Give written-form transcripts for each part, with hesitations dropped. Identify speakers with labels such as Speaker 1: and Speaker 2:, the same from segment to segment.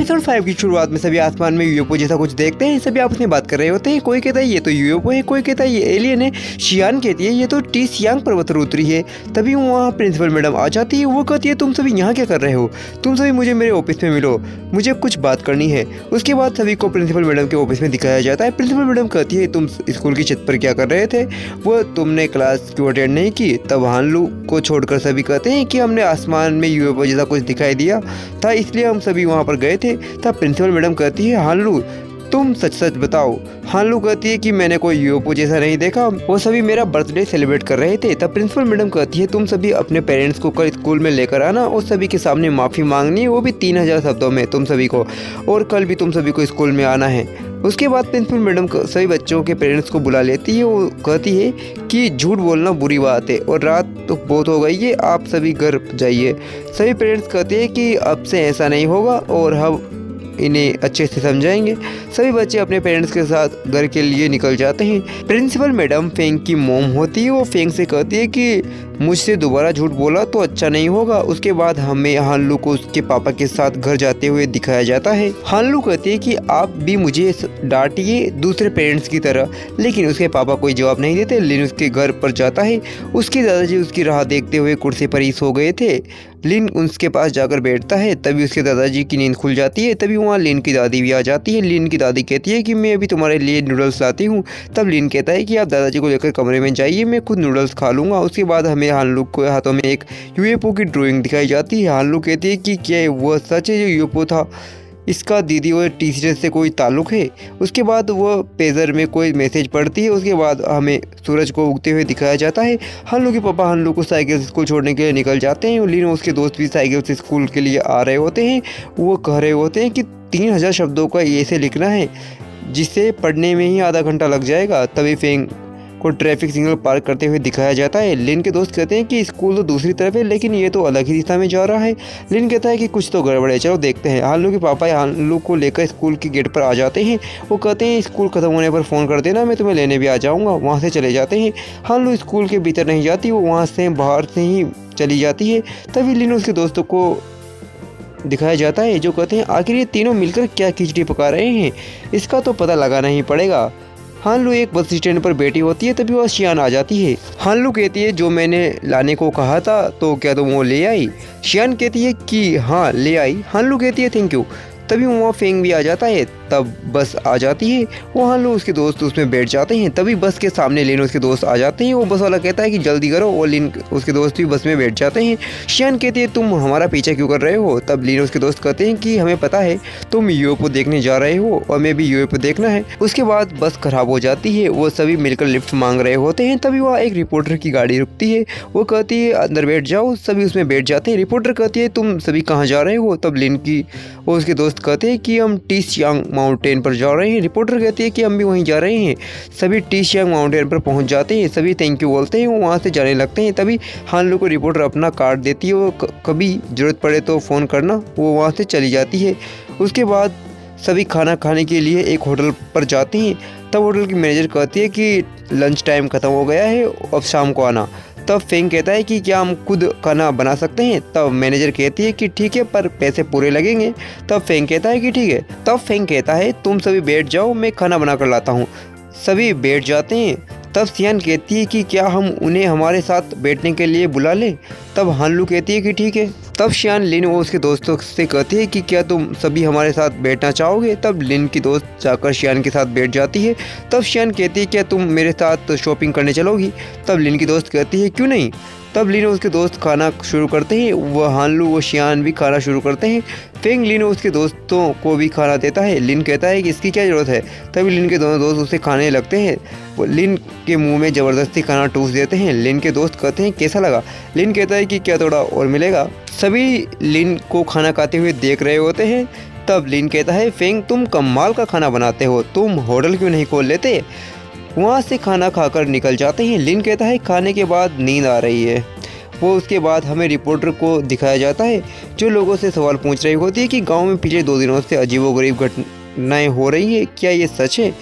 Speaker 1: Episode 5 की शुरुआत में सभी आसमान में यूएफओ जैसा कुछ देखते हैं। सभी आपस में बात कर रहे होते हैं। कोई कहता है ये तो यूएफओ है, कोई कहता है ये एलियन है। शियान कहती है ये तो टी सियांग पर्वत उतरी है। तभी वहाँ प्रिंसिपल मैडम आ जाती है। वो कहती है तुम सभी यहाँ क्या कर रहे हो, तुम सभी मुझे मेरे ऑफिस में मिलो, मुझे कुछ बात करनी है। उसके बाद सभी को प्रिंसिपल मैडम के ऑफिस में दिखाया जाता है। प्रिंसिपल मैडम कहती है तुम स्कूल की छत पर क्या कर रहे थे, वो तुमने क्लास क्यों अटेंड नहीं की। तब हानलू को छोड़कर सभी कहते हैं कि हमने आसमान में यूएफओ जैसा कुछ दिखाई दिया था, इसलिए हम सभी वहाँ पर गए थे। तब प्रिंसिपल मैडम कहती है हानलू तुम सच सच बताओ। हानलू कहती है कि मैंने कोई यूएफओ जैसा नहीं देखा, वो सभी मेरा बर्थडे सेलिब्रेट कर रहे थे। तब प्रिंसिपल मैडम कहती है तुम सभी अपने पेरेंट्स को कल स्कूल में लेकर आना और सभी के सामने माफ़ी मांगनी है, वो भी 3000 शब्दों में तुम सभी को, और कल भी तुम सभी को स्कूल में आना है। उसके बाद प्रिंसिपल मैडम सभी बच्चों के पेरेंट्स को बुला लेती है। वो कहती है कि झूठ बोलना बुरी बात है और रात तो बहुत हो गई है, आप सभी घर जाइए। सभी पेरेंट्स कहते हैं कि अब से ऐसा नहीं होगा और हम इन्हें अच्छे से समझाएंगे। सभी बच्चे अपने पेरेंट्स के साथ घर के लिए निकल जाते हैं। प्रिंसिपल मैडम फेंग की मोम होती है। वो फेंग से कहती है कि मुझसे दोबारा झूठ बोला तो अच्छा नहीं होगा। उसके बाद हमें हानलू को उसके पापा के साथ घर जाते हुए दिखाया जाता है। हानलू कहती है कि आप भी मुझे डांटिए दूसरे पेरेंट्स की तरह, लेकिन उसके पापा कोई जवाब नहीं देते। लिन उसके घर पर जाता है। उसके दादाजी उसकी राह देखते हुए कुर्सी पर ही सो गए थे। लिन उसके पास जाकर बैठता है। तभी उसके दादाजी की नींद खुल जाती है। तभी वहाँ लिन की दादी भी आ जाती है। लिन की दादी कहती है कि मैं अभी तुम्हारे लिए नूडल्स लाती हूँ। तब लिन कहता है कि आप दादाजी को लेकर कमरे में जाइए, मैं खुद नूडल्स खा लूँगा। उसके बाद हमें हानलू के हाथों में एक यूएफओ की ड्राइंग दिखाई जाती है। हानलू कहती है कि क्या वह सच है जो यूएफओ था, इसका दीदी और टीचर से कोई ताल्लुक़ है। उसके बाद वह पेजर में कोई मैसेज पढ़ती है। उसके बाद हमें सूरज को उगते हुए दिखाया जाता है। हानलू के पापा हानलू को साइकिल से स्कूल छोड़ने के लिए निकल जाते हैं और लिन और उसके दोस्त भी साइकिल से स्कूल के लिए आ रहे होते हैं। वो कह रहे होते हैं कि 3000 शब्दों का ऐसे लिखना है जिसे पढ़ने में ही आधा घंटा लग जाएगा। तभी फेंग को ट्रैफिक सिग्नल पार करते हुए दिखाया जाता है। लिन के दोस्त कहते हैं कि स्कूल तो दूसरी तरफ है, लेकिन ये तो अलग ही दिशा में जा रहा है। लिन कहता है कि कुछ तो गड़बड़ है, चलो देखते हैं। हानलू के पापा हानलू को लेकर स्कूल के गेट पर आ जाते हैं। वो कहते हैं स्कूल खत्म होने पर फ़ोन कर देना, मैं तुम्हें लेने भी आ जाऊँगा। वहाँ से चले जाते हैं। हानलू स्कूल के भीतर नहीं जाती, वो वहाँ से बाहर से ही चली जाती है। तभी लिन उसके दोस्तों को दिखाया जाता है जो कहते हैं आखिर ये तीनों मिलकर क्या खिचड़ी पका रहे हैं, इसका तो पता लगाना ही पड़ेगा। हानलू एक बस स्टैंड पर बैठी होती है। तभी वह शियान आ जाती है। हानलू कहती है जो मैंने लाने को कहा था तो क्या तुम वो ले आई। शियान कहती है कि हाँ ले आई। हानलू कहती है थैंक यू। तभी वहाँ फेंग भी आ जाता है। तब बस आ जाती है। वो हानलू उसके दोस्त उसमें बैठ जाते हैं। तभी बस के सामने लिन उसके दोस्त आ जाते हैं। वो बस वाला कहता है कि जल्दी करो और लिन उसके दोस्त भी बस में बैठ जाते हैं। शियान कहती है तुम हमारा पीछा क्यों कर रहे हो। तब लिन उसके दोस्त कहते हैं कि हमें पता है तुम यूएफओ देखने जा रहे हो और मैं भी यूएफओ देखना है। उसके बाद बस खराब हो जाती है। वो सभी मिलकर लिफ्ट मांग रहे होते हैं। तभी वहाँ एक रिपोर्टर की गाड़ी रुकती है। वो कहती है अंदर बैठ जाओ। सभी उसमें बैठ जाते हैं। रिपोर्टर कहती है तुम सभी कहाँ जा रहे हो। तब लिन की वो उसके दोस्त कहते हैं कि हम टी सियांग माउंटेन पर जा रहे हैं। रिपोर्टर कहती है कि हम भी वहीं जा रहे हैं। सभी टी सियांग माउंटेन पर पहुंच जाते हैं। सभी थैंक यू बोलते हैं। वो वहाँ से जाने लगते हैं। तभी हानलू को रिपोर्टर अपना कार्ड देती है। वो कभी ज़रूरत पड़े तो फ़ोन करना। वो वहाँ से चली जाती है। उसके बाद सभी खाना खाने के लिए एक होटल पर जाते हैं। तब होटल की मैनेजर कहती है कि लंच टाइम ख़त्म हो गया है, अब शाम को आना। तब फेंग कहता है कि क्या हम खुद खाना बना सकते हैं। तब मैनेजर कहती है कि ठीक है पर पैसे पूरे लगेंगे। तब फेंग कहता है कि ठीक है। तब फेंग कहता है तुम सभी बैठ जाओ, मैं खाना बना कर लाता हूँ। सभी बैठ जाते हैं। तब सियान कहती है कि क्या हम उन्हें हमारे साथ बैठने के लिए बुला लें। तब हानलू कहती है कि ठीक है। तब शियान लिन और उसके दोस्तों से कहती है कि क्या तुम सभी हमारे साथ बैठना चाहोगे। तब लिन की दोस्त जाकर शियान के साथ बैठ जाती है। तब शियान कहती है क्या तुम मेरे साथ शॉपिंग करने चलोगी। तब लिन की दोस्त कहती है क्यों नहीं। तब लिन और उसके दोस्त खाना शुरू करते हैं। वह हानलू व शियान भी खाना शुरू करते हैं। फेंग लिन और उसके दोस्तों को भी खाना देता है। लिन कहता है कि इसकी क्या ज़रूरत है। तभी लिन के दोनों दोस्त उसे खाने लगते हैं। वो लिन के मुंह में ज़बरदस्ती खाना ठूस देते हैं। लिन के दोस्त कहते हैं कैसा लगा। लिन कहता है कि क्या थोड़ा और मिलेगा। सभी लिन को खाना खाते हुए देख रहे होते हैं। तब लिन कहता है फेंग तुम कमाल का खाना बनाते हो, तुम होटल क्यों नहीं खोल लेते। वहाँ से खाना खाकर निकल जाते हैं। लिन कहता है खाने के बाद नींद आ रही है। वो उसके बाद हमें रिपोर्टर को दिखाया जाता है जो लोगों से सवाल पूछ रही होती है कि गांव में पिछले 2 दिनों से अजीबोगरीब घटनाएं हो रही है, क्या ये सच है।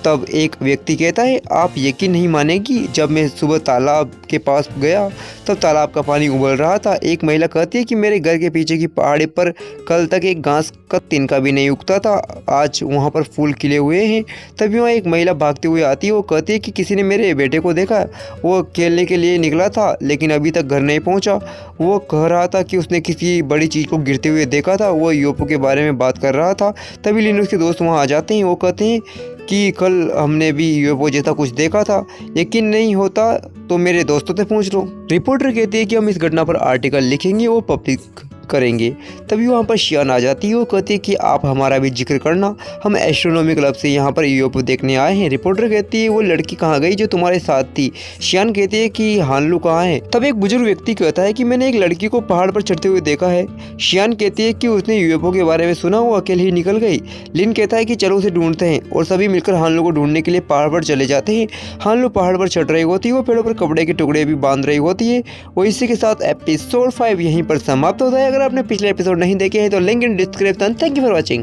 Speaker 1: तब एक व्यक्ति कहता है, आप यकीन नहीं मानेगी, जब मैं सुबह तालाब के पास गया तब तालाब का पानी उबल रहा था। एक महिला कहती है कि मेरे घर के पीछे की पहाड़ी पर कल तक एक घास का तिनका भी नहीं उगता था, आज वहाँ पर फूल खिले हुए हैं। तभी वहाँ एक महिला भागते हुए आती है। वो कहती है कि किसी ने मेरे बेटे को देखा, वो खेलने के लिए निकला था लेकिन अभी तक घर नहीं पहुँचा। वो कह रहा था कि उसने किसी बड़ी चीज़ को गिरते हुए देखा था। वो यूएफओ के बारे में बात कर रहा था। तभी लिनोस के दोस्त वहाँ आ जाते हैं। वो कहते हैं कि कल हमने भी यूएफओ जैसा कुछ देखा था, यकीन नहीं होता तो मेरे दोस्तों से पूछ लो। रिपोर्टर कहती है कि हम इस घटना पर आर्टिकल लिखेंगे और पब्लिक करेंगे। तभी वहाँ पर शियान आ जाती है। वो कहती है कि आप हमारा भी जिक्र करना, हम एस्ट्रोनॉमी क्लब से यहाँ पर यूएफओ देखने आए हैं। रिपोर्टर कहती है, वो लड़की कहाँ गई जो तुम्हारे साथ थी? शियान कहती है कि हानलू कहाँ है? तब एक बुजुर्ग व्यक्ति कहता है कि मैंने एक लड़की को पहाड़ पर चढ़ते हुए देखा है। शियान कहती है कि उसने यूएफओ के बारे में सुना, वो अकेले ही निकल गई। लिन कहता है कि चलो उसे ढूंढते हैं और सभी मिलकर हानलू को ढूंढने के लिए पहाड़ पर चले जाते हैं। हानलू पहाड़ पर चढ़ रही होती है, वो पेड़ों पर कपड़े के टुकड़े भी बांध रही होती है। और इसी के साथ एपिसोड 5 यहीं पर समाप्त होता है। अगर आपने पिछले एपिसोड नहीं देखे हैं तो link in description. Thank you for watching.